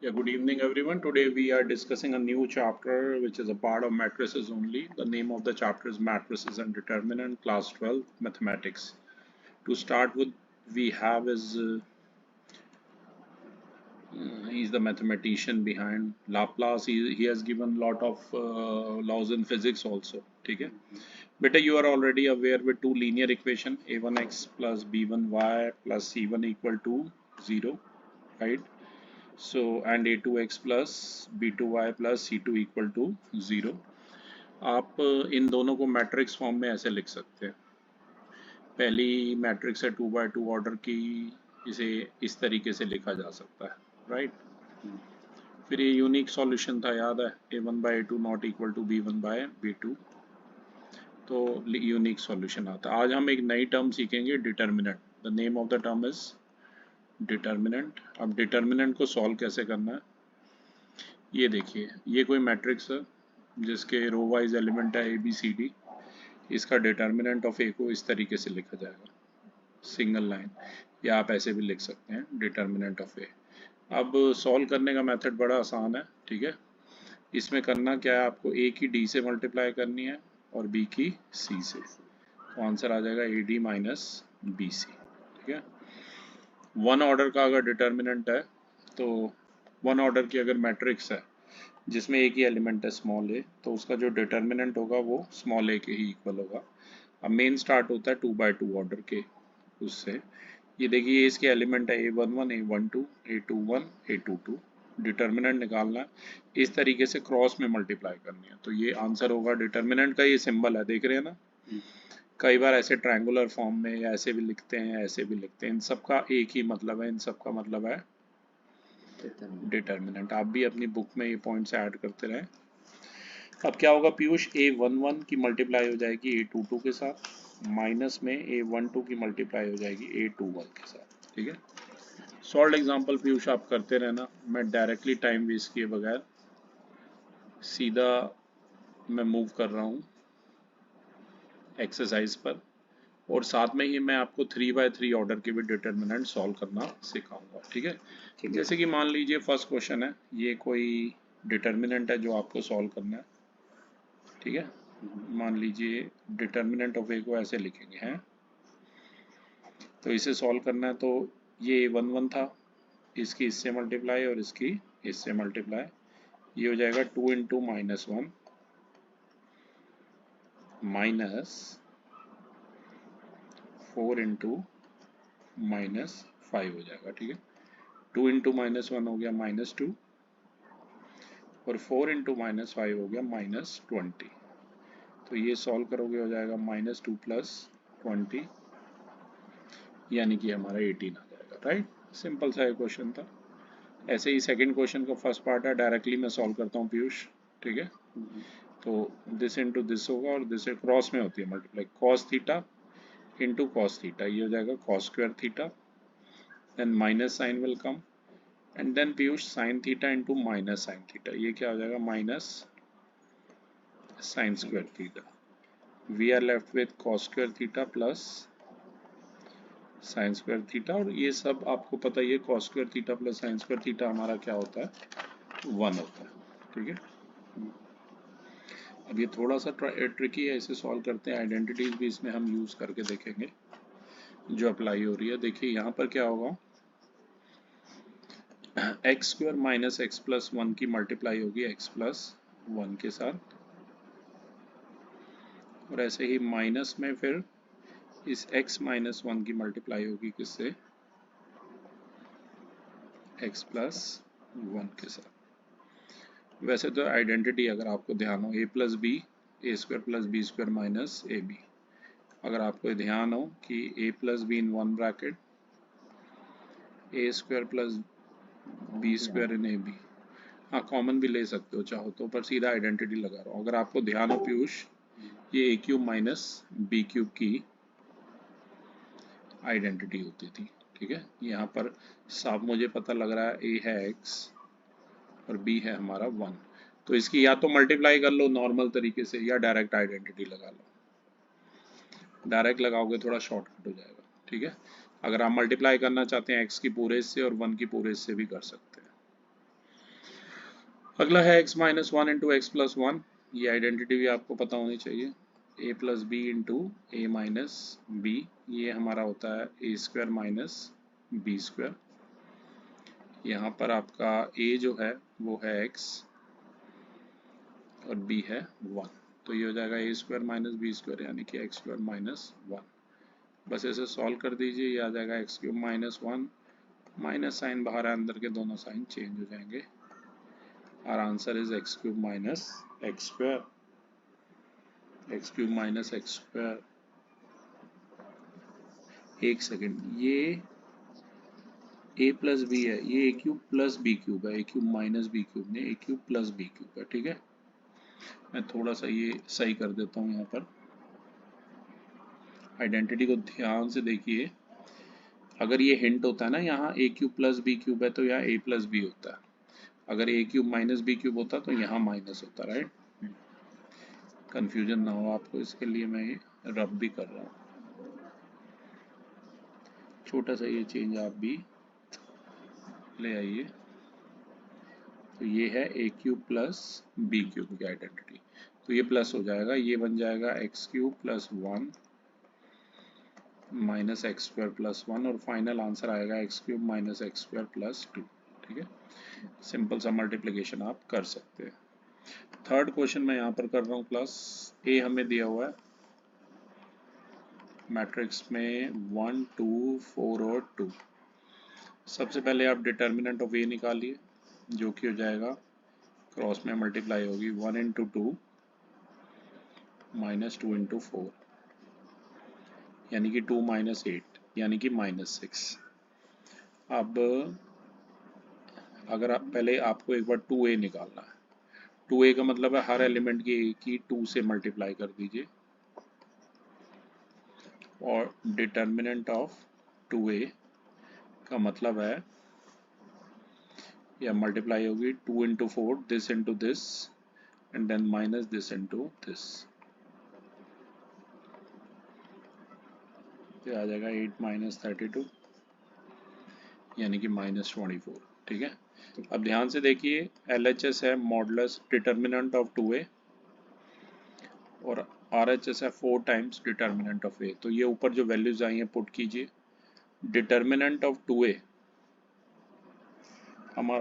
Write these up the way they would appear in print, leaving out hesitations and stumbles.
Yeah, good evening, everyone. Today we are discussing a new chapter which is a part of matrices only. The name of the chapter is Matrices and Determinant, Class 12, Mathematics. To start with, we have is he's the mathematician behind Laplace. He has given lot of laws in physics also. ठीक है? Beta, you are already aware with two linear equation a1x plus b1y plus c1 equal to 0, right? So and a2x plus b2y plus c2 equal to 0. आप इन दोनों को matrix form में ऐसे लिख सकते हैं. पहली मैट्रिक्स है 2 by 2 ऑर्डर की, इसे इस तरीके से लिखा जा सकता है, राइट. फिर ये यूनिक सॉल्यूशन था, याद है, a1/a2 not equal to b1/b2, तो यूनिक सॉल्यूशन आता है. आज हम एक नई टर्म सीखेंगे, determinant. The name of the term is determinant. अब डिटर्मिनेंट को सॉल्व कैसे करना है, ये देखिए. ये कोई मैट्रिक्स है जिसके रो वाइज एलिमेंट है ABCD. इसका डिटर्मिनेंट ऑफ ए को इस तरीके से लिखा जाएगा, सिंगल लाइन, या आप ऐसे भी लिख सकते हैं, डिटर्मिनेंट ऑफ ए. अब सॉल्व करने का मेथड बड़ा आसान है, ठीक है. इसमें करना क्या है, आपको ए की डी से मल्टीप्लाई करनी है और बी की सी से, तो आंसर आ जाएगा AD माइनस BC, ठीक है. वन ऑर्डर का अगर डिटर्मिनेंट है तो वन ऑर्डर की अगर मैट्रिक्स है जिसमें एक ही एलिमेंट है स्मॉल ए, तो उसका जो डिटर्मिनेंट होगा वो स्मॉल ए के ही इक्वल होगा. अब मेन स्टार्ट होता है 2 by 2 ऑर्डर के उससे. ये देखिए, इसके एलिमेंट है a11 a12 a21 a22. Determinant निकालना है, इस तरीके से क्रॉस में मल्टीप्लाई करनी है, तो ये आंसर होगा. डिटर्मिनेंट का ये सिंबल है, देख रहे हैं ना. कई बार ऐसे ट्रायंगुलर फॉर्म में या ऐसे भी लिखते हैं, ऐसे भी लिखते हैं. इन सब का एक ही मतलब है, इन सब का मतलब है डिटर्मिनेंट. आप भी अपनी बुक में ये पॉइंट्स ऐड करते रहें. अब क्या होगा पीयूष, a11 की मल्टीप्लाई हो जाएगी a22 के साथ, माइनस में a12 की मल्टीप्लाई हो जाएगी a21 के साथ, ठीक है. सॉल्व एग्जांपल पीयूष आप करते रहना, मैं डायरेक्टली टाइम वेस्ट किए बगैर सीधा मैं मूव कर रहा हूँ एक्सरसाइज पर, और साथ में ही मैं आपको 3 by 3 ऑर्डर के भी डिटर्मिनेंट सॉल्व करना सिखाऊंगा, ठीक है. जैसे कि मान लीजिए फर्स्ट क्वेश्चन है, ये कोई डिटर्मिनेंट है जो आपको सॉल्व करना है, ठीक है. मान लीजिए डिटर्मिनेंट ऑफ ए को ऐसे लिखेंगे हैं, तो इसे सॉल्व करना है. तो ये 1 1 था, इसकी इससे मल्टीप्लाई और इसकी इससे मल्टीप्लाई, ये हो जाएगा 2 इंटू -1 माइनस 4 इंटू -5 हो जाएगा, ठीक है. 2 इंटू -1 हो गया -2 और 4 इंटू -5 हो गया -20. तो ये सॉल्व करोगे हो जाएगा -2 प्लस 20, यानी कि हमारा 18 आ जाएगा, राइट. सिंपल सा ये क्वेश्चन था. ऐसे ही सेकंड क्वेश्चन का फर्स्ट पार्ट है, डायरेक्टली मैं सॉल्व करता हूँ पीयूष, ठीक है. तो दिस इंटू दिस होगा और दिस क्रॉस में होती है multiply, cos theta into cos theta, ये हो जाएगा cos square theta, then minus sine will come, and then Piyush sine theta into minus sine theta, ये क्या हो जाएगा, minus sine square theta. We are left with cos square theta plus sine square theta, और ये सब आपको पता ही है, cos square theta plus sine square theta हमारा क्या होता है, 1 होता है, ठीक है. अब ये थोड़ा सा ट्रिकी है, इसे सॉल्व करते हैं. आइडेंटिटीज भी इसमें हम यूज करके देखेंगे जो अप्लाई हो रही है. देखिए यहाँ पर क्या होगा, x square minus x plus 1 की मल्टीप्लाई होगी एक्स प्लस 1 के साथ, और ऐसे ही माइनस में फिर इस x माइनस 1 की मल्टीप्लाई होगी किससे, x प्लस 1 के साथ. वैसे तो आइडेंटिटी अगर आपको ध्यान हो, a plus B A square plus B square minus A B, अगर आपको ध्यान हो कि a plus B in one bracket A square plus B square in A B, हाँ कॉमन भी ले सकते हो चाहो तो, पर सीधा आइडेंटिटी लगा रहा हूँ. अगर आपको ध्यान हो पीयूष, ये a cube minus B cube की आइडेंटिटी होती थी, ठीक है. यहाँ पर साफ मुझे पता लग रहा है a है x और b है हमारा 1, तो इसकी या तो मल्टीप्लाई कर लो नॉर्मल तरीके से या डायरेक्ट आइडेंटिटी लगा लो. डायरेक्ट लगाओगे थोड़ा शॉर्टकट हो जाएगा, ठीक है. अगर आप मल्टीप्लाई करना चाहते हैं x की पूरे से और 1 की पूरे से भी कर सकते हैं. अगला है x minus one into X plus one. ये आइडेंटिटी भी आपको पता होनी चाहिए। a plus B into A minus B, ये हमारा होता है A square minus B square. यहाँ पर आपका a जो है वो है x और b है 1, तो ये हो जाएगा ए स्क्वायर माइनस बी स्क्वायर यानी कि एक्स स्क्वायर माइनस वन। बस ऐसे सॉल्व कर दीजिए, ये आ जाएगा X cube minus one, minus sign बाहर है, अंदर के दोनों साइन चेंज हो जाएंगे। Our answer is X cube minus X square, X cube minus X square. एक सेकेंड, ये a प्लस बी है, ये a cube plus B cube है, a cube minus B cube नहीं, a cube plus B cube है, ठीक है। मैं थोड़ा सा ये सही कर देता हूँ यहाँ पर। आइडेंटिटी को ध्यान से देखिए, अगर ये हिंट होता है ना यहाँ a cube plus B cube है तो यहाँ a प्लस बी होता है, अगर a cube minus B cube होता तो यहाँ माइनस होता, राइट। कंफ्यूजन ना हो आपको, इसके लिए मैं ये रब भी कर रहा हूँ। छोटा सा ये चेंज आप भी ले आइए। तो ये है a cube plus B cube की आइडेंटिटी, तो ये प्लस हो जाएगा, ये बन जाएगा X cube plus one minus X square plus one, और फाइनल आंसर आएगा X cube minus X square plus two, ठीक है। सिंपल सा मल्टीप्लिकेशन आप कर सकते हैं। थर्ड क्वेश्चन मैं यहाँ पर कर रहा हूँ प्लस ए हमें दिया हुआ है मैट्रिक्स में 1 2 4 और 2। सबसे पहले आप डिटर्मिनेंट ऑफ ए निकालिए, जो कि हो जाएगा क्रॉस में मल्टीप्लाई होगी 1 into two minus two into four, यानी कि 2 माइनस एट यानी कि माइनस सिक्स। अब अगर आप पहले आपको एक बार 2a निकालना है, 2a का मतलब है हर एलिमेंट की a की 2 से मल्टीप्लाई कर दीजिए, और डिटर्मिनेंट ऑफ 2a का मतलब है या मल्टीप्लाई होगी 2 into four, this into this and then minus this into this, ये आ जाएगा 8 माइनस 32 यानी कि माइनस 24, ठीक है। अब ध्यान से देखिए, LHS है मॉडुलस डिटर्मिनेंट ऑफ 2a और RHS है 4 टाइम्स डिटर्मिनेंट ऑफ a, तो ये ऊपर जो वैल्यूज आई हैं पुट कीजिए। डिटर्मिनेंट ऑफ 2a हमारा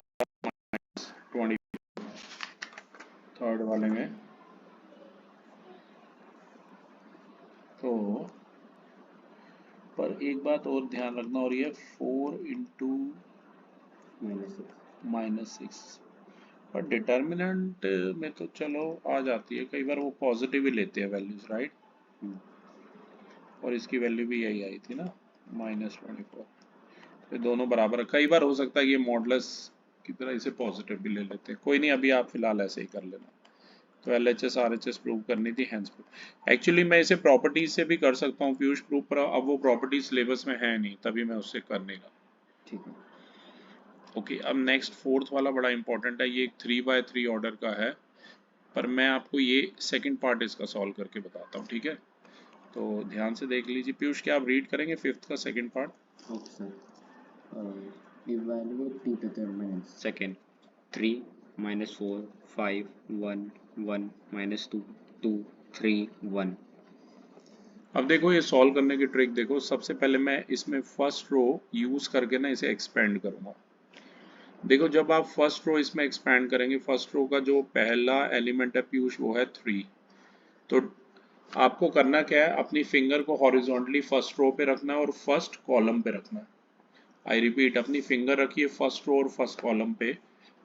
20, थर्ड वाले में, तो पर एक बात और ध्यान रखना, और ये 4 इंटू माइनस सिक्स, पर डिटर्मिनेंट में तो चलो आ जाती है, कई बार वो पॉजिटिव ही लेते हैं वैल्यूज, राइट। और इसकी वैल्यू भी यही आई थी ना, -24, तो दोनों बराबर। कई बार हो सकता है ये मॉडुलस की तरह इसे पॉजिटिव भी ले लेते हैं, कोई नहीं, अभी आप फिलहाल ऐसे ही कर लेना। तो LHS RHS प्रूव करनी थी, हैंस प्रूव। एक्चुअली मैं इसे प्रॉपर्टीज से भी कर सकता हूँ पीयूष प्रूव, पर अब वो प्रॉपर्टीज सिलेबस में है नहीं, तभी मैं उससे कर नहीं रहा, ठीक है। ओके, अब नेक्स्ट फोर्थ वाला बड़ा इंपॉर्टेंट है, ये 3x3 ऑर्डर का है, पर मैं आपको ये सेकंड पार्ट इसका सॉल्व करके बताता हूँ, ठीक है। तो ध्यान से देख लीजिए पीयूष, क्या आप रीड करेंगे फिफ्थ का second part? Okay sir. Evaluate two determinants. Second, 3 minus 4 5 1 1 minus 2 2 3 1. अब देखो ये सॉल्व करने की ट्रिक देखो, सबसे पहले मैं इसमें फर्स्ट रो यूज करके ना इसे एक्सपेंड करूंगा। देखो जब आप फर्स्ट रो इसमें एक्सपेंड करेंगे, फर्स्ट रो का जो पहला एलिमेंट है पीयूष वो है 3, तो आपको करना क्या है, अपनी फिंगर को हॉरिजॉन्टली फर्स्ट रो पे रखना है और फर्स्ट कॉलम पे रखना है। आई रिपीट, अपनी फिंगर रखिए फर्स्ट रो और फर्स्ट कॉलम पे,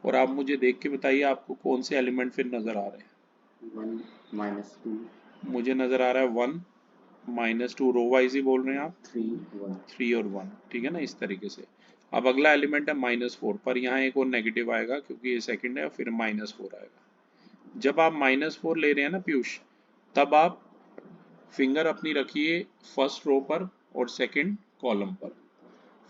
और आप मुझे देख के बताइए आपको कौन से एलिमेंट फिर नजर आ रहे हैं। 1 minus 2. मुझे नजर आ रहा है 1 -2, रो वाइज ही बोल रहे हैं आप, 3 1. 3 और 1, ठीक है ना, इस तरीके से। अब अगला एलिमेंट है -4, पर यहाँ एक और नेगेटिव आएगा क्योंकि ये सेकंड है, फिर -4 आएगा। जब आप -4 ले रहे हैं ना पीयूष, तब आप फिंगर अपनी रखिए फर्स्ट रो पर और सेकंड कॉलम पर।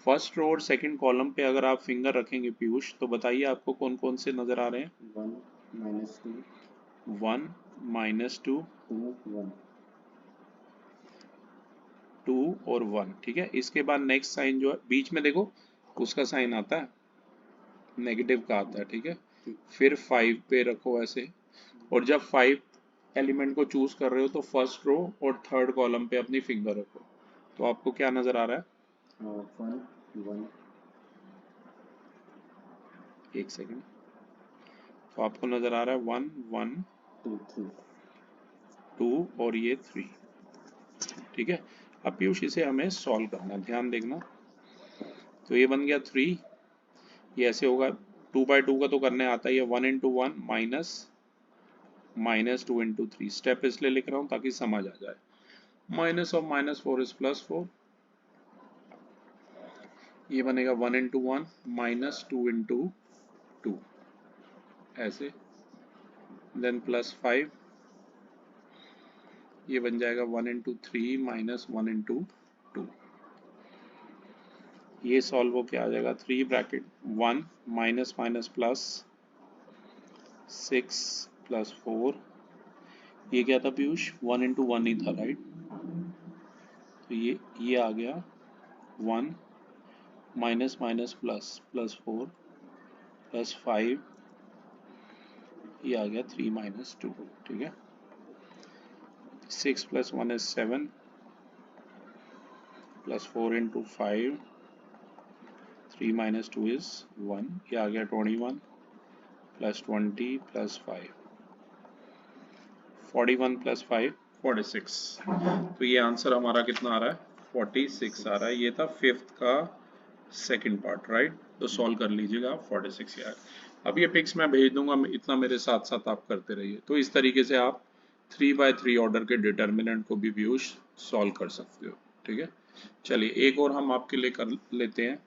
फर्स्ट रो और सेकंड कॉलम पे अगर आप फिंगर रखेंगे पीयूष, तो बताइए आपको कौन कौन से नजर आ रहे हैं। 1 minus 2. 1 -2 2 1. 2 और 1, ठीक है। इसके बाद नेक्स्ट साइन जो है बीच में देखो, उसका साइन आता है नेगेटिव का आता है, ठीक है। फिर 5 पे रखो ऐसे, और जब 5 एलिमेंट को चूज कर रहे हो तो फर्स्ट रो और थर्ड कॉलम पे अपनी फिंगर रखो। तो आपको क्या नजर आ रहा है? 1 1 एक सेकेंड। तो आपको नजर आ रहा है 1 1 2 3 2 और ये 3। ठीक है, अब पीयूष इसे हमें सॉल्व करना है, ध्यान देखना। तो ये बन गया 3, ये ऐसे होगा 2/2 का तो करने आता ही है, 1 इंटू 1 माइनस 2 इंटू 3। स्टेप इसलिए लिख रहा हूँ ताकि समझ आ जाए। माइनस ऑफ -4 इज +4, ये बनेगा 1 इंटू 1 -2 इंटू 2 ऐसे, देन +5, ये बन जाएगा 1 इंटू 3 -1 इंटू 2। ये सॉल्व हो क्या आ जाएगा, 3 ब्रैकेट 1 माइनस माइनस प्लस 6 +4, ये क्या था पीयूष, 1 इंटू 1 ही था राइट। तो ये आ गया 1 माइनस माइनस प्लस +4 +5, ये आ गया 3 -2। ठीक है, 6 + 1 is 7 +4 इंटू 5, 3 - 2 is 1, ये आ गया 21 +20 +5, 41 + 5 46। तो ये आंसर हमारा कितना आ रहा है, 46 आ रहा है। ये था फिफ्थ का सेकंड पार्ट राइट। तो सॉल्व कर लीजिएगा आप 46 यार। अब ये पिक्स मैं भेज दूंगा, इतना मेरे साथ साथ आप करते रहिए। तो इस तरीके से आप 3/3 ऑर्डर के डिटर्मिनेंट को भी व्यूज सॉल्व कर सकते हो। ठीक है, चलिए एक और हम आपके लिए कर लेते हैं।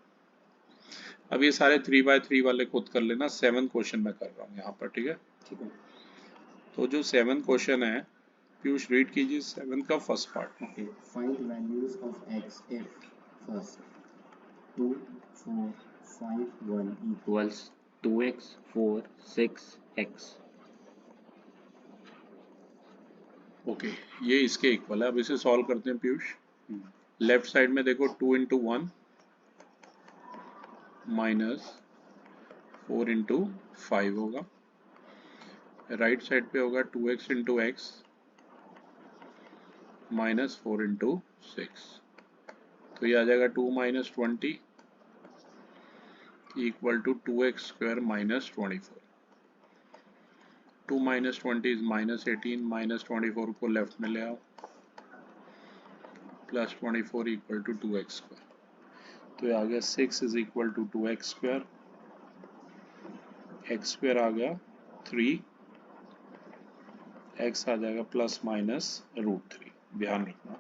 अब ये सारे 3/3 वाले खुद कर लेना, 7 क्वेश्चन मैं कर रहा हूँ यहाँ पर। ठीक है, ठीक है। तो जो 7 क्वेश्चन है पीयूष रीड कीजिए 7 का first part. Okay, find values of x if first 2 4 5 1 equals 2x 4 6x। Okay, ये इसके इक्वल है। अब इसे सॉल्व करते हैं पीयूष। लेफ्ट साइड में देखो 2 इंटू 1 -4 इंटू 5 होगा। राइट साइड पे होगा 2x इंटू एक्स -4 इंटू 6। तो ये आ जाएगा 2 - 20 इक्वल टू 2x² -24। 2 - 20 इज -18, -24 को लेफ्ट में ले आओ, +24 इक्वल टू 2x²। तो ये आ गया 6 is equal to 2x², x² आ गया 3, x आ जाएगा ±√3। ध्यान रखना।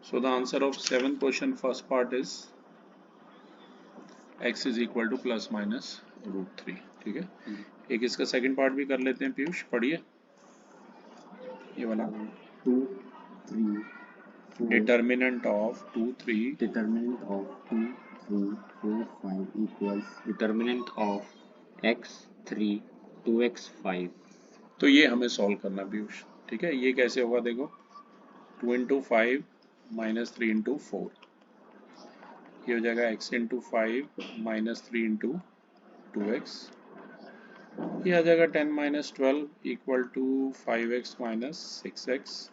So the answer of 7th question first part is x is equal to ±√3। ठीक है, एक इसका सेकंड पार्ट भी कर लेते हैं पीयूष, पढ़िए ये वाला। 2 3 4 determinant of 2 3 determinant of 2 3 4 5 equals determinant of x 3 2x 5। तो ये हमें सॉल्व करना पीयूष। ठीक है, ये कैसे होगा देखो, 2 इंटू 5 -3 इंटू 4, ये हो जाएगा x इंटू 5 -3 इंटू 2x, ये आ जाएगा 10 - 12 equal to 5x - 6x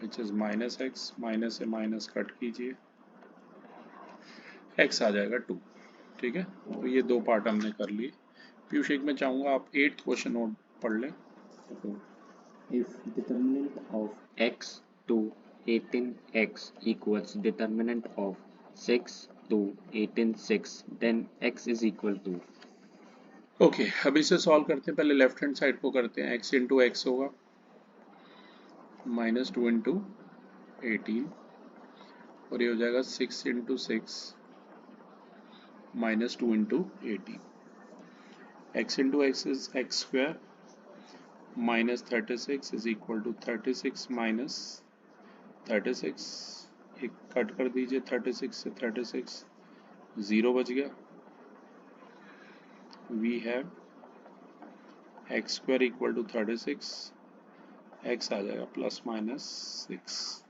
which is -x, minus से माइनस कट कीजिए, x आ जाएगा 2। ठीक है, तो ये दो पार्ट हमने कर लिए। पीयूष एक मैं चाहूँगा आप 8th क्वेश्चन और पढ़ लें। If determinant of x to 18x equals determinant of 6 to 18 6, then x is equal to। Okay, अब इसे सॉल्व करते हैं। पहले लेफ्ट हैंड साइड को करते हैं। x इंटू एक्स होगा -2 इंटू 18, और ये हो जाएगा 6 into 6 -2 into 18। x into X is x² -36 is equal to 36 minus 36, एक कट कर दीजिए 36 से 36, 0 बच गया। We have x² equal to 36, x आ जाएगा ±6।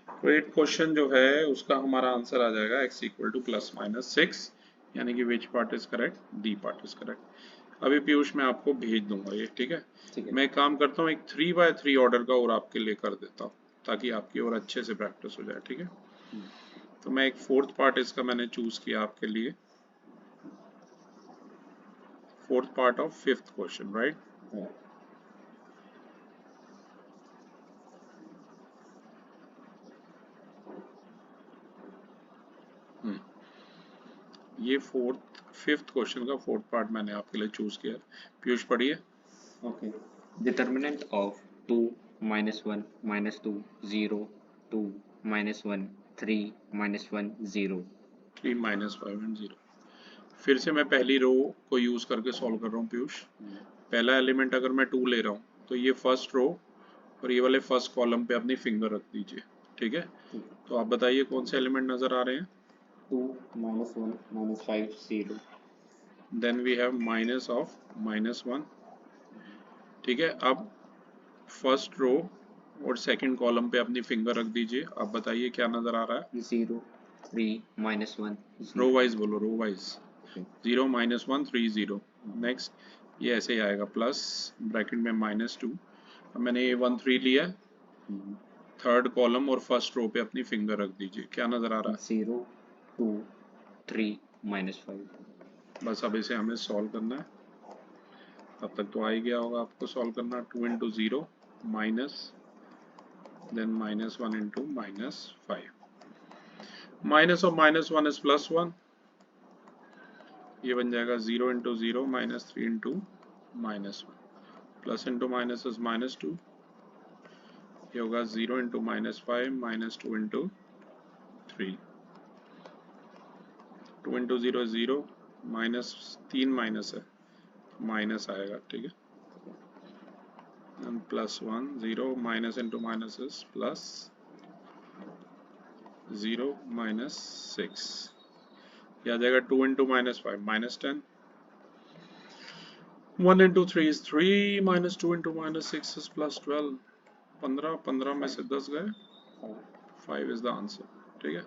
तो 8th क्वेश्चन जो है उसका हमारा आंसर आ जाएगा x इक्वल टू ±6, यानी कि which part is correct, D part is correct. अभी पीयूष मैं आपको भेज दूंगा ये, ठीक है। ठीक है। मैं एक काम करता हूँ, एक 3x3 ऑर्डर का और आपके लिए कर देता हूँ ताकि आपकी और अच्छे से प्रैक्टिस हो जाए, ठीक है। तो मैं एक 4th पार्ट इसका मैंने चूज किया आपके लिए, 4th part of 5th question, right. ये 5th क्वेश्चन का 4th पार्ट मैंने आपके लिए चूज किया। पीयूष पढ़िए। Okay. Determinant of 2 minus 1 minus 2 0 2 minus 1 3 minus 1 0. 3 - 5 and 0। फिर से मैं पहली रो को यूज करके सॉल्व कर रहा हूँ पीयूष। पहला एलिमेंट अगर मैं 2 ले रहा हूँ तो ये फर्स्ट रो और ये वाले फर्स्ट कॉलम पे अपनी फिंगर रख दीजिए, ठीक है। तो आप बताइए कौन से एलिमेंट नजर आ रहे हैं। 2 minus 1 minus 5 0. Then we have minus of -1, ठीक है। अब फर्स्ट रो और सेकंड कॉलम पे अपनी फिंगर रख दीजिए। आप बताइए क्या नजर आ रहा है। 0 3 minus 1 रो 0. वाइज बोलो, रो वाइज। Okay. 0 -1 3 0। नेक्स्ट ये ऐसे ही आएगा, प्लस ब्रैकेट में -2। अब मैंने ये 1 3 लिया, थर्ड कॉलम और फर्स्ट रो पे अपनी फिंगर रख दीजिए। क्या नजर आ रहा है। 0 2 3 minus 5. बस अब इसे हमें सॉल्व करना है। तब तक तो आ ही गया होगा आपको सॉल्व करना। 2 × 0 minus, then -1 × -5। Minus of -1 is +1। ये बन जाएगा 0 × 0 -3 × -1। Plus into minus is -2। ये होगा 0 × -5 -2 × 3। 2 × 0 0, -3 माइनस है, माइनस आएगा, ठीक है। +1 0 माइनस इंटू माइनस इज +0 -6। ये आ जाएगा 2 × -5 -10। 1 × 3 is 3 -2 × -6 is +12। 15 में से 10 गए, 5 इज द आंसर, ठीक है।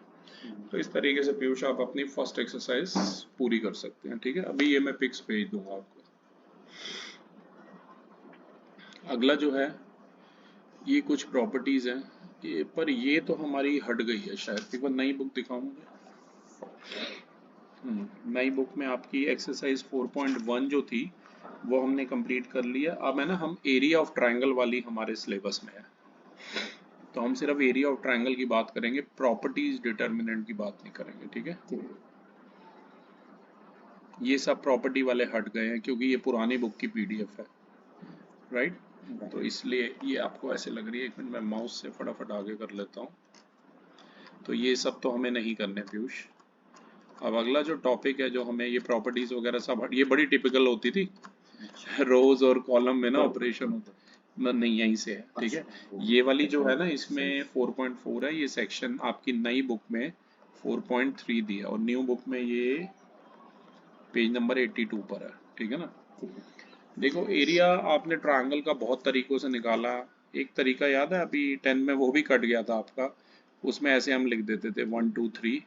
तो इस तरीके से पीयूष आप अपनी फर्स्ट एक्सरसाइज पूरी कर सकते हैं, ठीक है। अभी ये मैं पिक्स भेज दूंगा आपको। अगला जो है ये कुछ प्रॉपर्टीज हैं, पर ये तो हमारी हट गई है शायद। एक बार नई बुक दिखाऊंगा। नई बुक में आपकी एक्सरसाइज 4.1 जो थी वो हमने कंप्लीट कर लिया। अब है ना, हम एरिया ऑफ ट्रायंगल वाली हमारे सिलेबस में है, तो हम सिर्फ एरिया ऑफ ट्रायंगल की बात करेंगे, प्रॉपर्टीज डिटर्मिनेंट की बात नहीं करेंगे, ठीक है। ये सब प्रॉपर्टी वाले हट गए हैं क्योंकि ये पुरानी बुक की पीडीएफ है, राइट। तो इसलिए ये आपको ऐसे लग रही है। एक मिनट मैं माउस से फटाफट आगे कर लेता हूँ। तो ये सब तो हमें नहीं करने पीयूष। अब अगला जो टॉपिक है, जो हमें ये प्रॉपर्टीज वगैरह सब, ये बड़ी टिपिकल होती थी, रोज और कॉलम में ना ऑपरेशन होता नहीं, यहीं से है, ठीक है। ये वाली जो है ना, इसमें 4.4 है, ये सेक्शन आपकी नई बुक में 4.3 दिया और न्यू बुक में ये पेज नंबर 82 पर है, ठीक है ना। देखो एरिया आपने ट्रायंगल का बहुत तरीकों से निकाला। एक तरीका याद है अभी 10 में, वो भी कट गया था आपका। उसमें ऐसे हम लिख देते थे 1 2 3,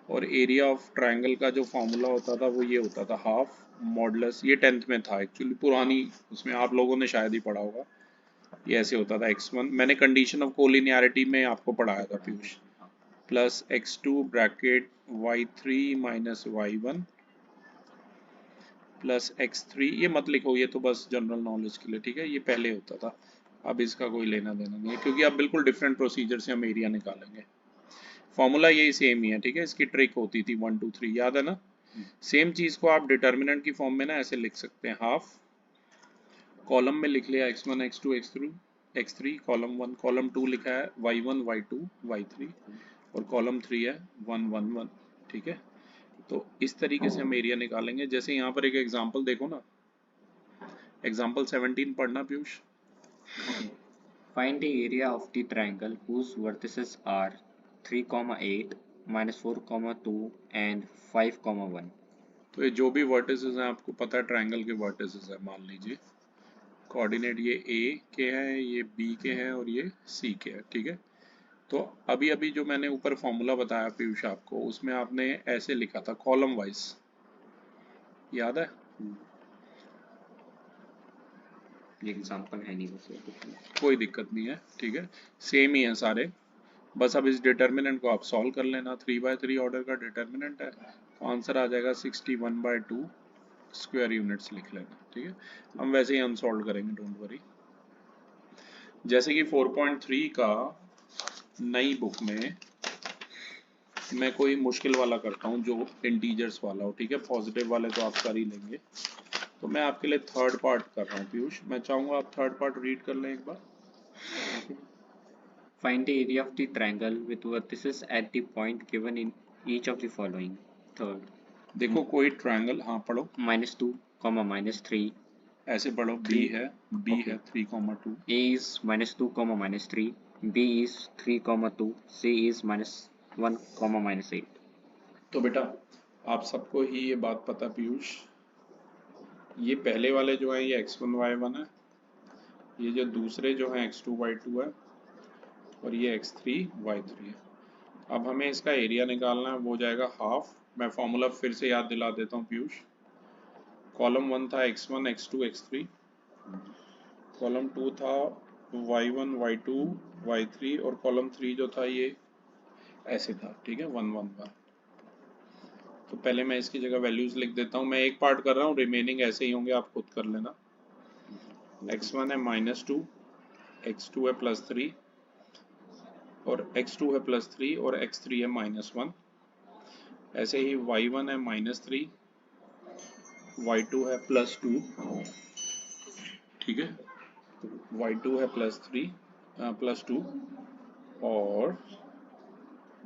और एरिया ऑफ ट्रायंगल का जो फॉर्मूला होता था वो ये होता था हाफ मॉडुलस। ये 10th में था एक्चुअली, पुरानी उसमें आप लोगों ने शायद ही पढ़ा होगा। ये ऐसे होता था x1, मैंने कंडीशन ऑफ कोलिनियरिटी में आपको पढ़ाया था Piyush, plus x2 bracket y3 minus y1 plus x3। ये मत लिखो, ये तो बस जनरल नॉलेज के लिए, ठीक है। ये पहले होता था, अब इसका कोई लेना देना नहीं है क्योंकि अब बिल्कुल डिफरेंट प्रोसीजर से हम एरिया निकालेंगे। फॉर्मूला यही सेम ही है, ठीक है। इसकी ट्रिक होती थी 1 2 3, याद है ना। सेम चीज को आप डिटर्मिनेंट की फॉर्म में ना ऐसे लिख सकते हैं, हाफ कॉलम में लिख लिया x1 x2 x3, column 1 column 2 लिखा है y1 y2 y3, और कॉलम 3 है 1 1 1, ठीक है। तो इस तरीके से हम एरिया निकालेंगे। जैसे यहाँ पर एक एग्जांपल देखो ना, एग्जांपल 17 पढ़ना Piyush. Find the area of the triangle whose vertices are 3, 8, -4, 2 and 5, 1. तो ये जो भी वर्टिसेस हैं आपको पता है ट्रायंगल के वर्टिसेस है, मान लीजिए कोऑर्डिनेट ये A के हैं, ये B के हैं और ये C के हैं, ठीक है। तो अभी अभी जो मैंने ऊपर फॉर्मूला बताया पीयूष आपको, उसमें आपने ऐसे लिखा था कॉलम वाइज, याद है। एग्जाम्पल है नहीं वैसे, कोई दिक्कत नहीं है, ठीक है, सेम ही है सारे। बस अब इस डिटर्मिनेंट को आप सॉल्व कर लेना। 3/3 ऑर्डर का डिटर्मिनेंट है, तो आंसर आ जाएगा 61/2 स्क्वायर यूनिट्स लिख लेना, ठीक है। हम वैसे ही अनसॉल्व करेंगे, डोंट वरी। जैसे कि 4.3 का नई बुक में मैं कोई मुश्किल वाला करता हूँ जो इंटीजर्स वाला हो, ठीक है, पॉजिटिव वाले तो आप कर ही लेंगे। तो मैं आपके लिए थर्ड पार्ट कर रहा हूँ पीयूष, मैं चाहूँगा आप थर्ड पार्ट रीड कर लें एक बार। Find the area of the triangle with vertices at the point given in each of the following. Third, देखो कोई ट्रायंगल, हाँ पढ़ो, -2, -3, ऐसे पढ़ो, बी है, बी है 3,2, A is -2, -3, B is 3, 2, C is -1, -8. तो बेटा आप सबको ही ये बात पता पीयूष, ये पहले वाले जो है ये x1 y1 है, ये जो दूसरे जो है x2 y2 है, और ये x3 y3 है। अब हमें इसका एरिया निकालना है, वो हो जाएगा हाफ। मैं फॉर्मूला फिर से याद दिला देता हूँ पीयूष। कॉलम 1 था x1 x2 x3, कॉलम 2 था y1 y2 y3, और कॉलम 3 जो था ये ऐसे था, ठीक है, 1 1 1। तो पहले मैं इसकी जगह वैल्यूज लिख देता हूँ, मैं एक पार्ट कर रहा हूँ, रिमेनिंग ऐसे ही होंगे, आप खुद कर लेना। x1 है -2, x2 है +3, और x2 है +3, और x3 है -1। ऐसे ही y1 है -3, y2 है +2, ठीक है, y2 है +3 +2, और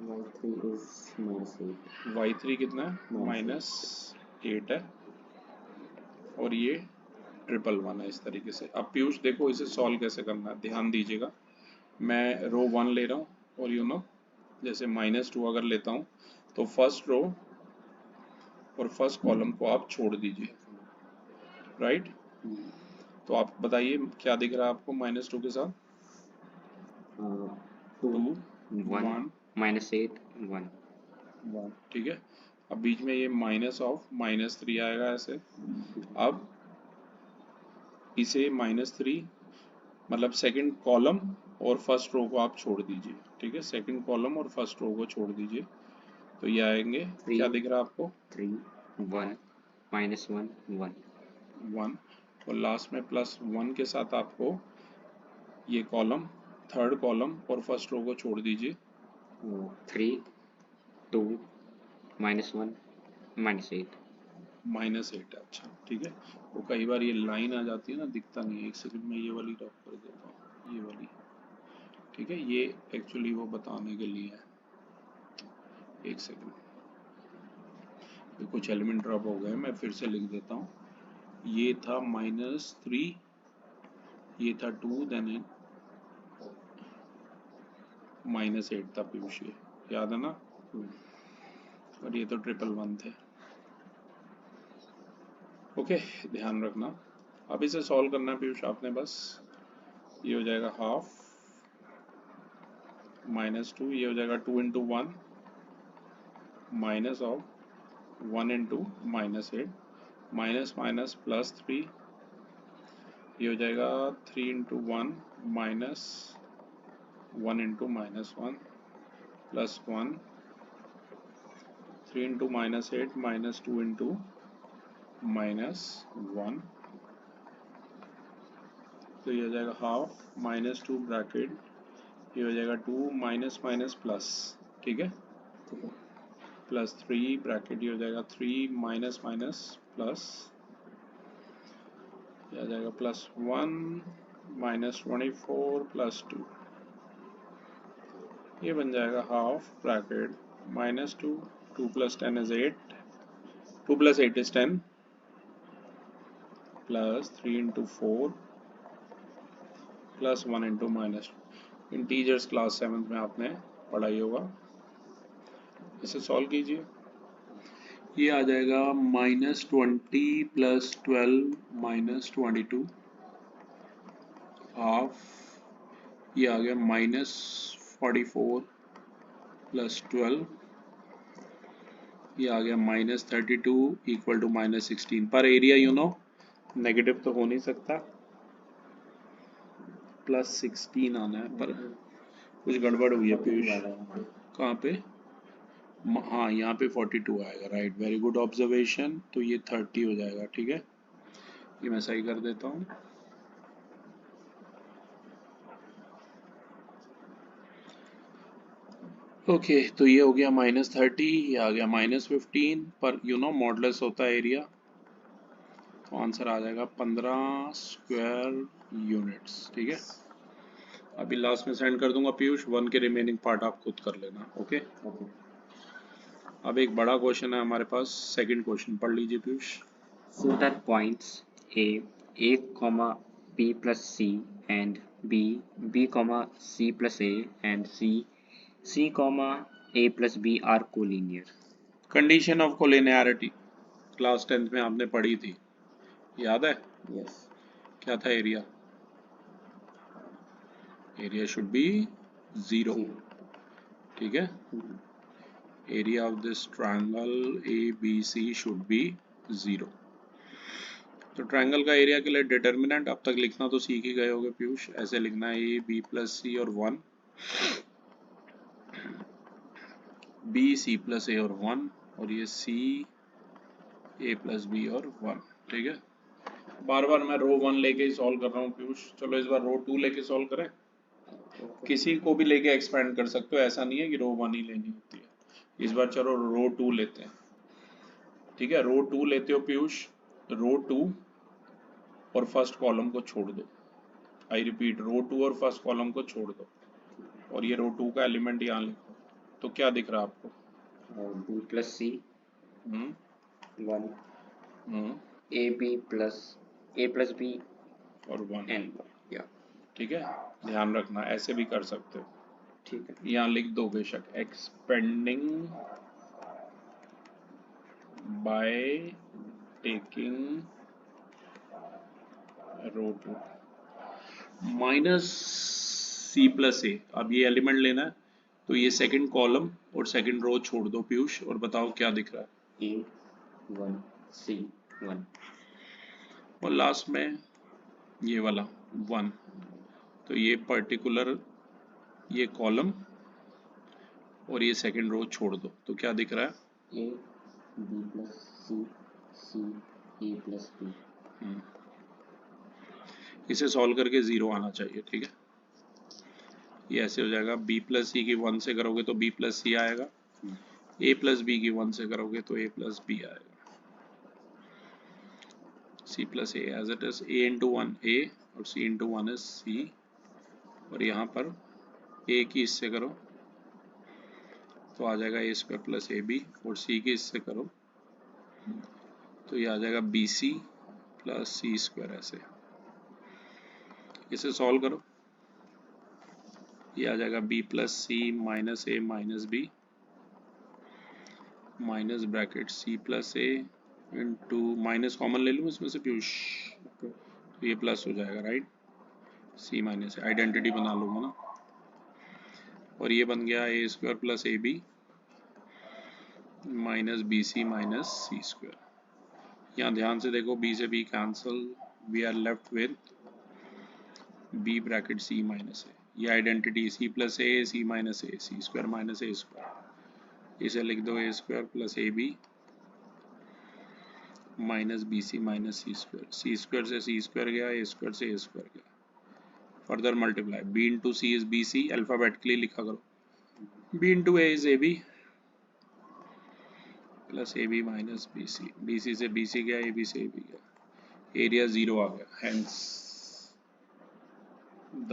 Y3 is -8. y3 कितना है, -8 है, और ये 111 है, इस तरीके से। अब पीयूष देखो इसे सॉल्व कैसे करना है, ध्यान दीजिएगा। मैं रो 1 ले रहा हूँ, और जैसे -2 अगर लेता हूँ तो फर्स्ट रो और फर्स्ट कॉलम को आप छोड़ दीजिए, राइट। तो आप बताइए क्या दिख रहा है आपको -2 के साथ, 2, 2 1, 1 -8, 1. 1, ठीक है। अब बीच में ये -3 आएगा ऐसे। अब इसे -3 मतलब सेकंड कॉलम और फर्स्ट रो को आप छोड़ दीजिए, ठीक है, सेकंड कॉलम और फर्स्ट रो को छोड़ दीजिए, तो ये आएंगे, क्या दिख रहा है आपको, 3, 1, -1, 1. 1, और लास्ट में +1 के साथ आपको ये कॉलम, थर्ड कॉलम और फर्स्ट रो को छोड़ दीजिए, 3, 2, -1, -8. -8। अच्छा ठीक है, वो कई बार ये लाइन आ जाती है ना, दिखता नहीं है। एक सेकंड में ये वाली ड्रॉप कर देता हूँ, ये वाली, ठीक है, ये एक्चुअली वो बताने के लिए है। एक सेकंड, ये कुछ एलिमेंट ड्रॉप हो गए, मैं फिर से लिख देता हूँ। ये था -3, ये था 2, देन -8 था पीयूष, ये याद है ना, और ये तो 111 थे। ओके, ध्यान रखना। अब इसे सॉल्व करना है पीयूष आपने, बस ये हो जाएगा हाफ -2, ये हो जाएगा 2 × 1 माइनस ऑफ 1 × -8, माइनस माइनस +3, ये हो जाएगा 3 × 1 माइनस 1 × -1 प्लस 1, 3 × -8 माइनस 2 × -1, तो ये हो जाएगा हाफ -2 ब्रैकेट, ये हो जाएगा 2 माइनस माइनस प्लस, ठीक है, +3 ब्रैकेट, ये हो जाएगा 3 माइनस माइनस प्लस, ये आ जाएगा +1 -24 +2, ये बन जाएगा half bracket -2, 2 + 10 is 8, 2 + 8 is 10, plus 3 × 4 plus 1 × -2। Integers class 7 में आपने पढ़ाई होगा। इसे सॉल्व कीजिए, ये आ जाएगा -20 + 12 - 22, हाफ, ये आ गया -44 + 12, ये आ गया -32 = -16। पर एरिया नेगेटिव तो हो नहीं सकता, 16 आना है, पर कुछ गड़बड़ हुई है पीयूष। कहाँ पे? हाँ, यहाँ पे 42 आएगा, राइट, वेरी गुड ऑब्जर्वेशन। तो ये 30 हो जाएगा, ठीक है, ये मैं सही कर देता हूँ। ओके, तो ये हो गया -30, ये आ गया -15, पर यू नो मॉडलेस होता है एरिया, तो आंसर आ जाएगा 15 स्क्वायर यूनिट्स, ठीक है। अभी लास्ट में सेंड कर दूंगा पीयूष, 1 के रिमेनिंग पार्ट आप खुद कर लेना, ओके। अब एक बड़ा क्वेश्चन है हमारे पास, सेकंड क्वेश्चन पढ़ लीजिए Piyush. So that points A comma B plus C and B comma C plus A and C comma A plus B are collinear. Condition of collinearity class 10th में आपने पढ़ी थी, याद है? Yes. क्या था एरिया? एरिया शुड बी 0, ठीक है। Area of this triangle ABC should be 0। तो ट्रायंगल का एरिया के लिए डिटर्मिनेंट अब तक लिखना तो सीख ही गए होगे पीयूष, ऐसे लिखना है A B plus C और 1, B C plus A और 1, और ये C A plus B और 1, ठीक है। बार बार मैं रो 1 लेके ही सॉल्व कर रहा हूँ पीयूष, चलो इस बार रो 2 लेके सॉल्व करें। किसी को भी लेके एक्सपेंड कर सकते हो, ऐसा नहीं है कि रो 1 ही लेनी होती है। इस बार चलो रो 2 लेते हैं, ठीक है। रो 2 लेते हो पीयूष, रो 2 और फर्स्ट कॉलम को छोड़ दो, आई रिपीट, रो 2 और फर्स्ट कॉलम को छोड़ दो, और ये रो 2 का एलिमेंट यहाँ लिखो। तो क्या दिख रहा है आपको? B plus C 1 A plus B और 1 and 1, yeah. ठीक है, ध्यान रखना, ऐसे भी कर सकते हो, ठीक है। यहाँ लिख दो बेशक, expanding by taking row 2 -C plus A। अब ये एलिमेंट लेना है, तो ये सेकंड कॉलम और सेकंड रो छोड़ दो पीयूष, और बताओ क्या दिख रहा है? A1 C1 और लास्ट में ये वाला 1, तो ये पर्टिकुलर ये कॉलम और ये सेकंड रो छोड़ दो, तो क्या दिख रहा है? A B plus C C A plus B। इसे सॉल्व करके 0 आना चाहिए, ठीक है। ये ऐसे हो जाएगा, B plus C की 1 से करोगे तो B plus C आएगा, A plus B की 1 से करोगे तो A plus B आएगा, C plus A as it is, A into 1 A और C into 1 is C, और यहाँ पर A की इससे करो तो आ जाएगा A square plus AB, और C की इससे करो तो ये आ जाएगा BC plus C square, ऐसे इसे सॉल्व करो, ये आ जाएगा B plus C minus A minus B minus bracket C plus A into, minus common ले लूँ इसमें से पीयूष, तो ये प्लस हो जाएगा, right, C minus A, identity बना लूँगा ना, और ये बन गया A square plus AB minus BC minus C square. यहाँ ध्यान से देखो, B से B cancel, we are left with B bracket C minus A, ये identity C plus A C minus A, C square minus A square, इसे लिख दो A square plus AB minus BC minus C square, C square से C square गया, A square से A square गया, further multiply, B into C is BC, alphabetically लिखा करो, B into A is AB plus AB minus BC, BC से BC गया, AB से AB गया, एरिया 0 आ गया, hence the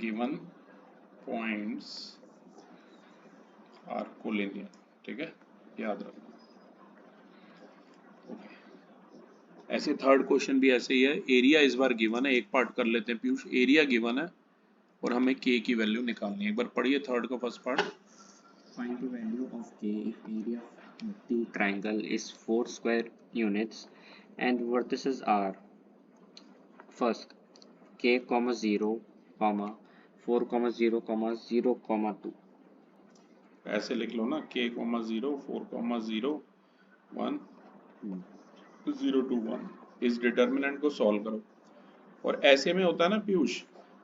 given points are collinear, ठीक है, याद रखना। ऐसे थर्ड क्वेश्चन भी ऐसे ही है, एरिया इस बार गिवन है, एक पार्ट कर लेते हैं पीयूष, एरिया गिवन है और हमें K की वैल्यू निकालनी है, एक बार पढ़िए थर्ड का first part. Find the value of K if area of the triangle is 4 square units and vertices are first K, 0, 4, 0, 0, 2। ऐसे लिख लो ना, K, 0, 4, 0, 1, 0 2 1, इस डिटर्मिनेंट को सॉल्व करो और ऐसे में होता है ना पीयूष,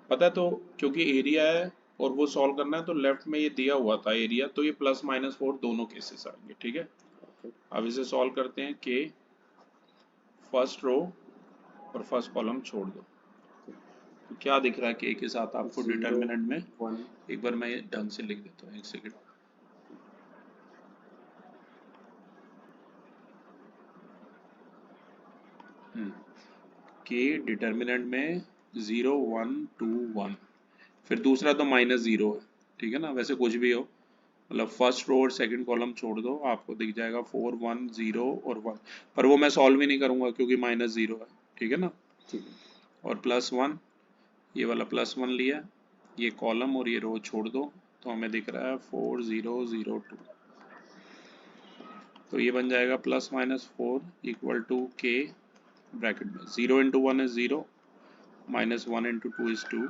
पता है, तो क्योंकि एरिया है और वो सॉल्व करना है, तो लेफ्ट में ये दिया हुआ था एरिया, तो ये +-4 दोनों केसेस आएंगे, ठीक है। अब इसे सॉल्व करते हैं, के फर्स्ट रो और फर्स्ट कॉलम छोड़ दो, तो क्या दिख रहा है के के साथ आपको डिटर्मिनेंट में? 1 एक बार मैं ये ढंग से लिख देता हूँ, एक सेकेंड। के डिटर्मिनेंट में 0 1 2 1, फिर दूसरा तो -0 है, ठीक है ना, वैसे कुछ भी हो, मतलब फर्स्ट रो और सेकंड कॉलम छोड़ दो, आपको दिख जाएगा 4 1 0 और 1, पर वो मैं सॉल्व ही नहीं करूंगा क्योंकि -0 है, ठीक है ना। ठीक है। और +1, ये वाला +1 लिया, ये कॉलम और ये रो छोड़ दो, तो हमें दिख रहा है 4 0 0 2, तो ये बन जाएगा +-4 इक्वल टू के ब्रैकेट में 0 इंटू 1 इज 0, -1 इंटू 2 इज 2,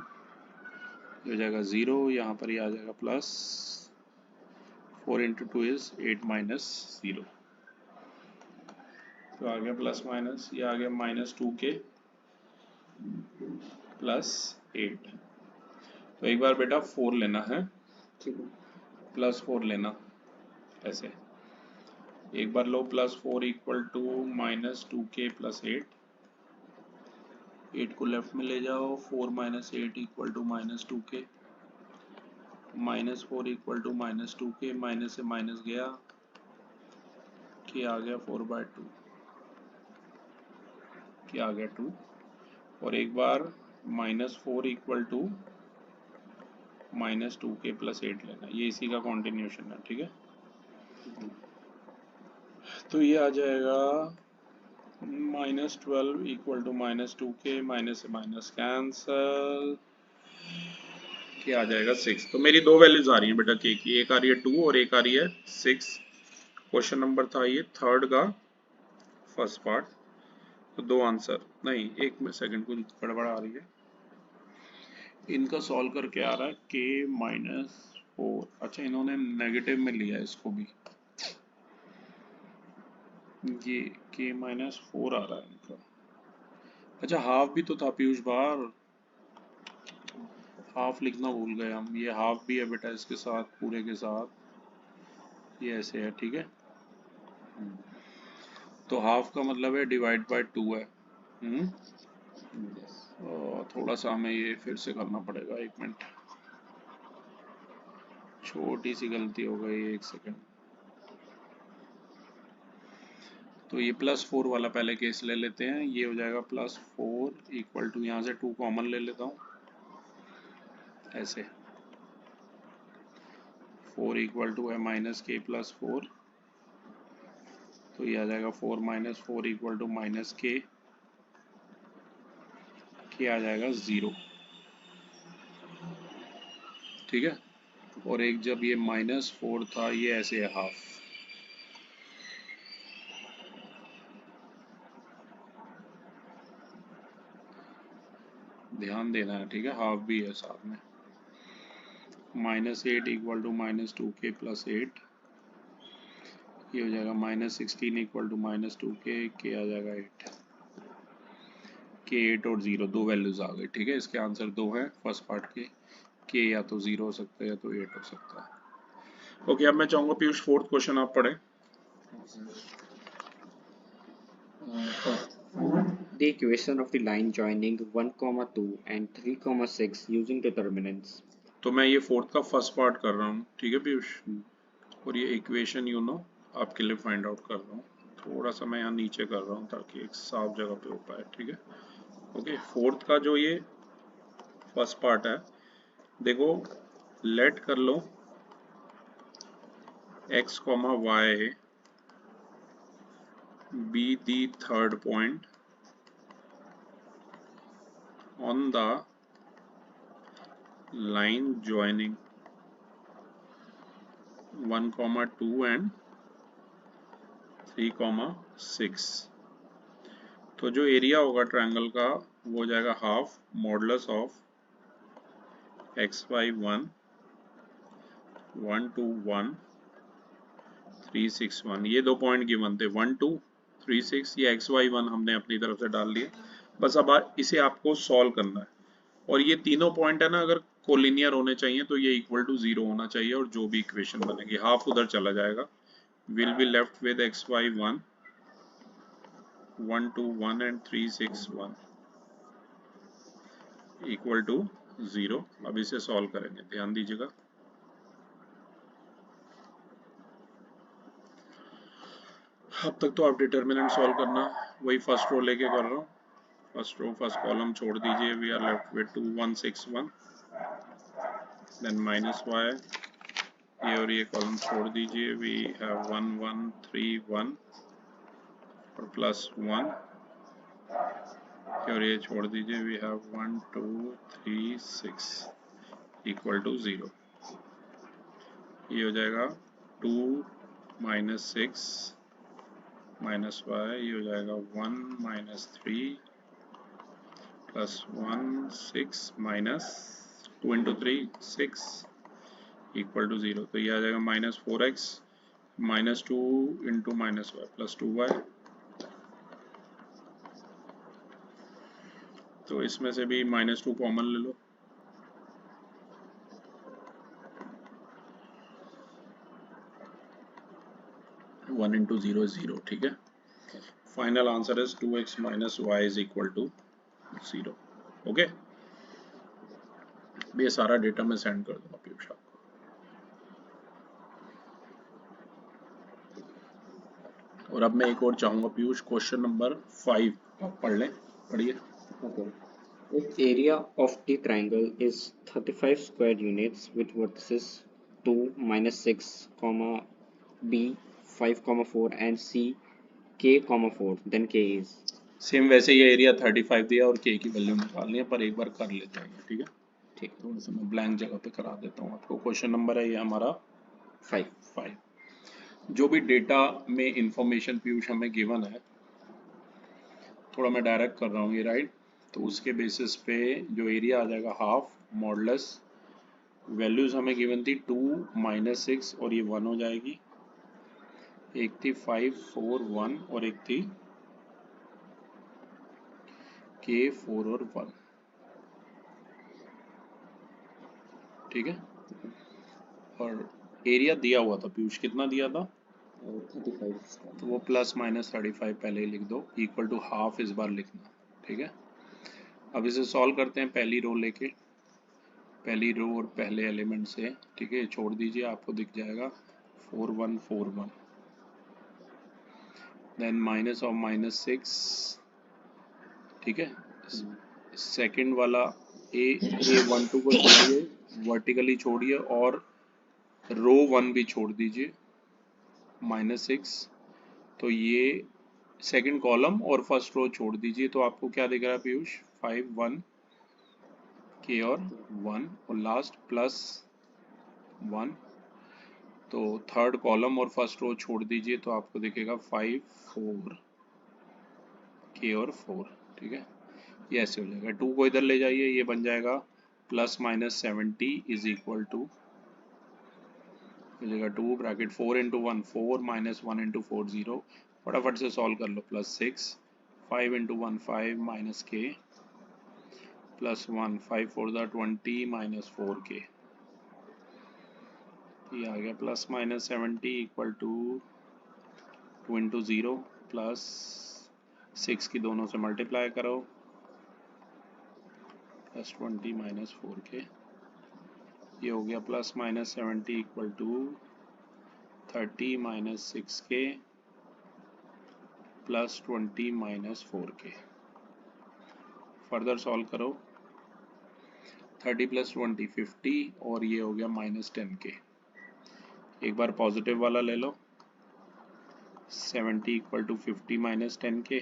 ये हो जाएगा 0, यहाँ पर ये आ जाएगा +4 इंटू 2 इज 8 -0, तो आ गया प्लस माइनस, ये आ गया -2k +8। तो एक बार बेटा 4 लेना है, ठीक है। +4 लेना, ऐसे एक बार लो, +4 इक्वल टू -2k +8, 8 को लेफ्ट में ले जाओ, 4 - 8 equal to -2k, -4 equal to -2k, minus से माइनस गया, k आ गया 4/2, k आ गया 2, और एक बार -4 इक्वल टू -2k +8 लेना, ये इसी का कॉन्टिन्यूशन है, ठीक है। तो ये आ जाएगा -12 इक्वल टू -2k, माइनस से माइनस कैंसल, क्या आ जाएगा 6। तो मेरी दो वैल्यूज आ रही हैं बेटा के की, एक आ रही है 2 और एक आ रही है 6। क्वेश्चन नंबर था ये थर्ड का फर्स्ट पार्ट, तो दो आंसर नहीं, एक में सेकंड कुछ गड़बड़ आ रही है, इनका सॉल्व करके आ रहा है k-4, अच्छा इन्होंने नेगेटिव में लिया है इसको भी, ये k-4 आ रहा है इनका, अच्छा हाफ भी तो था पीयूष बाहर, हाफ लिखना भूल गए हम, ये हाफ भी है बेटा इसके साथ, पूरे के साथ ये ऐसे है, ठीक है। तो हाफ का मतलब है डिवाइड बाय 2 है। यस। थोड़ा सा हमें ये फिर से करना पड़ेगा, एक मिनट, छोटी सी गलती हो गई, एक सेकंड। तो ये +4 वाला पहले केस ले लेते हैं, ये हो जाएगा +4 इक्वल टू, यहाँ से 2 कॉमन ले लेता हूँ, ऐसे 4 इक्वल टू है -k+4, तो ये आ जाएगा 4 - 4 इक्वल टू -k, k आ जाएगा 0, ठीक है। और एक जब ये -4 था, ये ऐसे है हाफ, ध्यान देना है, ठीक है, हाफ भी है साथ में, -8 इक्वल टू -2k +8, ये हो जाएगा -16 इक्वल टू -2k, k आ जाएगा 8, k 8 और 0 दो वैल्यूज आ गई, ठीक है। इसके आंसर दो हैं फर्स्ट पार्ट के, k या तो 0 हो सकता है या तो 8 हो सकता है। ओके, अब मैं चाहूंगा पीयूष फोर्थ क्वेश्चन आप पढ़ें। The equation of the line joining 1, 2 and 3, 6 using determinants. तो मैं ये फोर्थ का फर्स्ट पार्ट कर रहा हूँ, ठीक है पीयूष, और ये इक्वेशन आपके लिए फाइंड आउट कर रहा हूँ, थोड़ा सा मैं यहाँ नीचे कर रहा हूँ ताकि एक साफ जगह पे हो पाए, ठीक है। ओके, फोर्थ का जो ये फर्स्ट पार्ट है, देखो लेट कर लो x, y be the third point on the line joining 1, 2 and 3, 6। तो जो एरिया होगा ट्रायंगल का वो हो जाएगा हाफ मॉडुलस ऑफ xy 1 1 2 1 3 6 1, ये दो पॉइंट गिवन थे 1 2 3 6, ये xy 1 हमने अपनी तरफ से डाल लिया, बस अब इसे आपको सॉल्व करना है, और ये तीनों पॉइंट है ना, अगर कोलिनियर होने चाहिए तो ये इक्वल टू 0 होना चाहिए, और जो भी इक्वेशन बनेगी हाफ उधर चला जाएगा, will be left with X Y 1 1 2 1 and 3 6 1 equal to 0। अब इसे सॉल्व करेंगे, ध्यान दीजिएगा। अब तक तो आप डिटर्मिनेंट सॉल्व करना, वही फर्स्ट रो लेके कर रहा हूँ। फर्स्ट रो फर्स्ट कॉलम छोड़ दीजिए, we are left with 2 1 6 1, then minus Y, ये और ये कॉलम छोड़ दीजिए, वी हैव 1 1 3 1 और प्लस 1, और ये छोड़ दीजिए, वी हैव 1 2 3 6 इक्वल टू 0। ये हो जाएगा 2 माइनस 6 माइनस वाई, ये हो जाएगा 1 minus 3 plus 1 6 minus 2 into 3 6 equal to 0। तो ये आ जाएगा minus 4x minus 2 into minus Y plus 2y। तो इसमें से भी माइनस 2 कॉमन ले लो, वन इंटू 0 is 0, ठीक है। Final answer is 2x minus Y is equal to 0। Okay, ये सारा डेटा मैं सेंड कर दूंगा पीयूष आपको। और अब मैं एक और चाहूंगा पीयूष, क्वेश्चन नंबर 5 आप पढ़ लें, पढ़िए। Okay. If area of the triangle is 35 square units with vertices 2, -6, B 5, 4 and C K, 4, then K is। Same वैसे ये एरिया 35 दिया और के की वैल्यू निकालनी है, पर एक बार कर लेते हैं, ठीक है। ठीक, थोड़ा सा मैं ब्लैंक जगह पे करा देता हूँ आपको। क्वेश्चन नंबर है ये हमारा 5। जो भी डेटा में इंफॉर्मेशन पीयूष हमें गिवन है, थोड़ा मैं डायरेक्ट कर रहा हूँ ये, राइट। तो उसके बेसिस पे जो एरिया आ जाएगा हाफ मॉडलेस, वैल्यूज हमें गिवन थी 2 -6 और ये 1 हो जाएगी, एक थी 5 4 1 और एक थी K 4 और 1, ठीक है। और एरिया दिया हुआ था पीयूष, कितना दिया था? 35। तो वो प्लस माइनस 35 पहले ही लिख दो, इक्वल टू हाफ इस बार लिखना, ठीक है। अब इसे सॉल्व करते हैं पहली रो लेके, पहली रो और पहले एलिमेंट से, ठीक है। छोड़ दीजिए, आपको दिख जाएगा 4 1 4 1, देन माइनस ऑफ -6, ठीक है। सेकंड वाला A12 को छोड़िए, वर्टिकली छोड़िए, और रो 1 भी छोड़ दीजिए, -6। तो ये सेकंड कॉलम और फर्स्ट रो छोड़ दीजिए, तो आपको क्या दिख रहा है पीयूष? 5 1 K और 1, और लास्ट प्लस 1। तो थर्ड कॉलम और फर्स्ट रो छोड़ दीजिए, तो आपको दिखेगा 5 4 K और 4, ठीक है। ये ऐसे हो जाएगा। 2 को इधर ले जाइए, ये बन जाएगा plus minus 70 is equal to, हो जाएगा 2 ब्रैकेट 4 इंटू 1 4 माइनस 1 इंटू 4 0, फटाफट से सॉल्व कर लो, plus 6 5 into 1 5 minus K plus 1 5 4 20 minus 4K, ये आ गया plus minus 70 equal to 2 into 0 plus 6 की दोनों से मल्टीप्लाई करो, प्लस 20 माइनस 4K, ये हो गया plus minus 70 equal to 30 minus 6K plus 20 minus 4K। Further solve करो, 30 प्लस 20 50, और ये हो गया माइनस 10K। एक बार पॉजिटिव वाला ले लो, 70 इक्वल टू 50 माइनस 10K,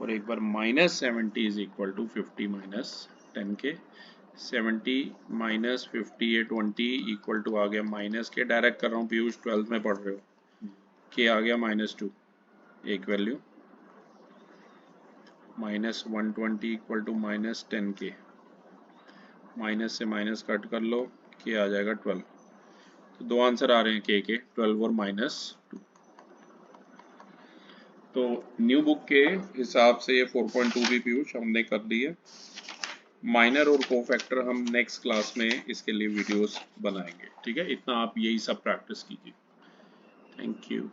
और एक बार minus 70 is equal to 50 minus 10K। 70 minus 50 ये 20 इक्वल टू आ गया माइनस के, डायरेक्ट कर रहा हूँ पीयूष, 12th में पढ़ रहे हो, के आ गया -2, एक value, minus 120 equal to minus 10K, minus से माइनस कट कर लो, के आ जाएगा 12। तो दो आंसर आ रहे हैं के 12 और -2। तो न्यू बुक के हिसाब से ये 4.2 भी पीयूष हमने कर दी है। माइनर और कोफैक्टर हम नेक्स्ट क्लास में इसके लिए वीडियोस बनाएंगे, ठीक है। इतना आप यही सब प्रैक्टिस कीजिए। Thank you.